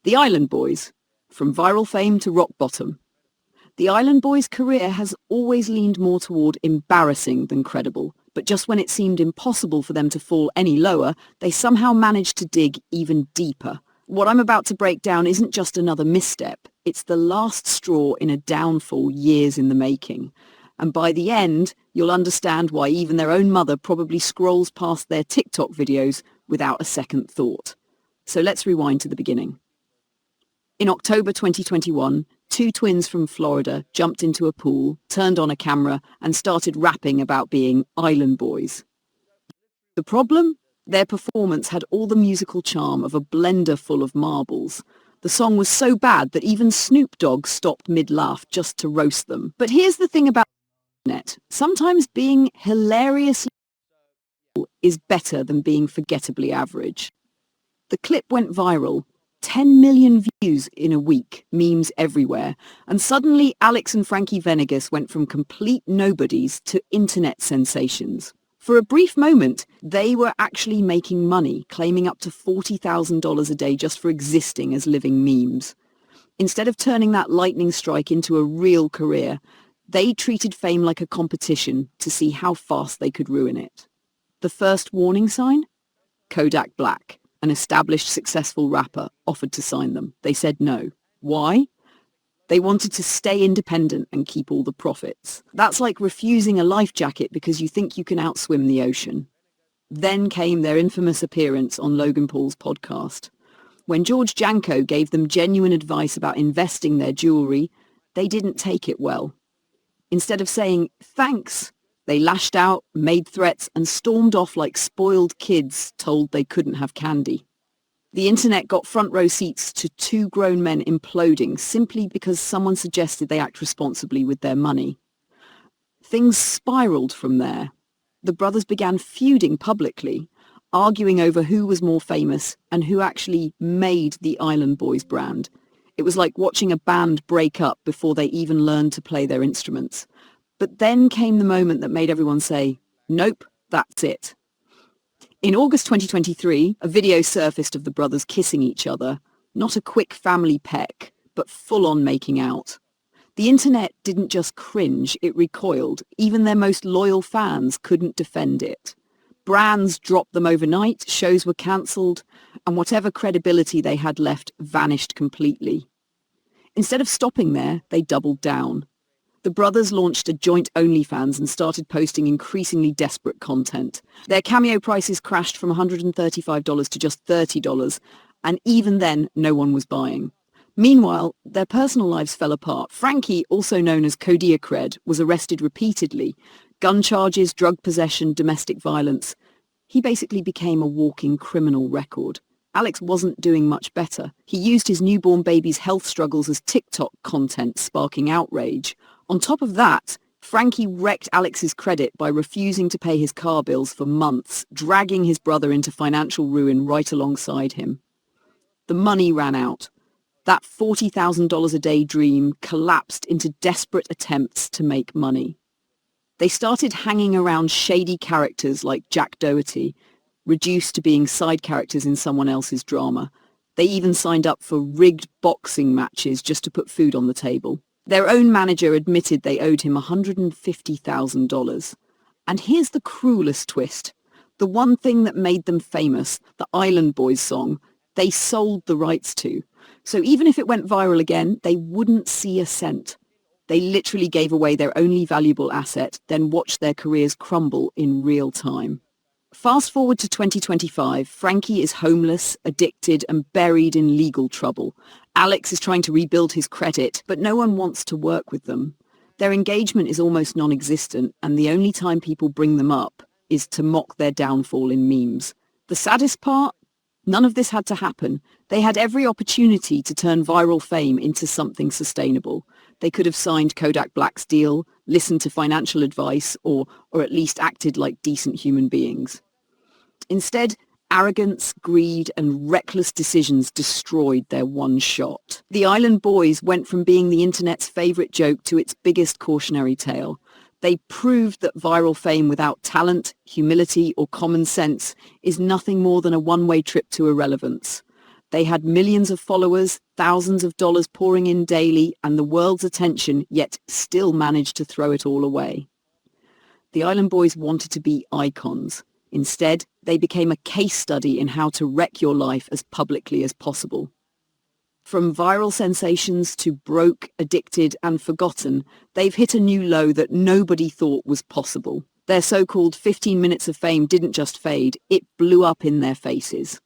The Island Boys, from viral fame to rock bottom. The Island Boys' career has always leaned more toward embarrassing than credible, but just when it seemed impossible for them to fall any lower, they somehow managed to dig even deeper. What I'm about to break down isn't just another misstep, it's the last straw in a downfall years in the making. And by the end, you'll understand why even their own mother probably scrolls past their TikTok videos without a second thought. So let's rewind to the beginning. In October 2021, two twins from Florida jumped into a pool, turned on a camera, and started rapping about being island boys. The problem? Their performance had all the musical charm of a blender full of marbles. The song was so bad that even Snoop Dogg stopped mid-laugh just to roast them. But here's the thing about the internet. Sometimes being hilariously is better than being forgettably average. The clip went viral. 10 million views in a week, memes everywhere, and suddenly Alex and Frankie Venegas went from complete nobodies to internet sensations. For a brief moment, they were actually making money, claiming up to $40,000 a day just for existing as living memes. Instead of turning that lightning strike into a real career, they treated fame like a competition to see how fast they could ruin it. The first warning sign? Kodak Black, an established successful rapper, offered to sign them. They said no. Why? They wanted to stay independent and keep all the profits. That's like refusing a life jacket because you think you can outswim the ocean. Then came their infamous appearance on Logan Paul's podcast. When George Janko gave them genuine advice about investing their jewelry, they didn't take it well. Instead of saying thanks, they lashed out, made threats, and stormed off like spoiled kids told they couldn't have candy. The internet got front row seats to two grown men imploding simply because someone suggested they act responsibly with their money. Things spiraled from there. The brothers began feuding publicly, arguing over who was more famous and who actually made the Island Boys brand. It was like watching a band break up before they even learned to play their instruments. But then came the moment that made everyone say, nope, that's it. In August 2023, a video surfaced of the brothers kissing each other, not a quick family peck, but full-on making out. The internet didn't just cringe, it recoiled. Even their most loyal fans couldn't defend it. Brands dropped them overnight, shows were cancelled, and whatever credibility they had left vanished completely. Instead of stopping there, they doubled down. The brothers launched a joint OnlyFans and started posting increasingly desperate content. Their cameo prices crashed from $135 to just $30, and even then, no one was buying. Meanwhile, their personal lives fell apart. Frankie, also known as Cred, was arrested repeatedly. Gun charges, drug possession, domestic violence. He basically became a walking criminal record. Alex wasn't doing much better. He used his newborn baby's health struggles as TikTok content, sparking outrage. On top of that, Frankie wrecked Alex's credit by refusing to pay his car bills for months, dragging his brother into financial ruin right alongside him. The money ran out. That $40,000 a day dream collapsed into desperate attempts to make money. They started hanging around shady characters like Jack Doherty, reduced to being side characters in someone else's drama. They even signed up for rigged boxing matches just to put food on the table. Their own manager admitted they owed him $150,000. And here's the cruelest twist. The one thing that made them famous, the Island Boys song, they sold the rights to. So even if it went viral again, they wouldn't see a cent. They literally gave away their only valuable asset, then watched their careers crumble in real time. Fast forward to 2025, Frankie is homeless, addicted, and buried in legal trouble. Alex is trying to rebuild his credit, but no one wants to work with them. Their engagement is almost non-existent, and the only time people bring them up is to mock their downfall in memes. The saddest part? None of this had to happen. They had every opportunity to turn viral fame into something sustainable. They could have signed Kodak Black's deal, listened to financial advice, or at least acted like decent human beings. Instead, arrogance, greed, and reckless decisions destroyed their one shot. The Island Boys went from being the internet's favorite joke to its biggest cautionary tale. They proved that viral fame without talent, humility, or common sense is nothing more than a one-way trip to irrelevance. They had millions of followers, thousands of dollars pouring in daily, and the world's attention, yet still managed to throw it all away. The Island Boys wanted to be icons. Instead, they became a case study in how to wreck your life as publicly as possible. From viral sensations to broke, addicted, and forgotten, they've hit a new low that nobody thought was possible. Their so-called 15 minutes of fame didn't just fade, it blew up in their faces.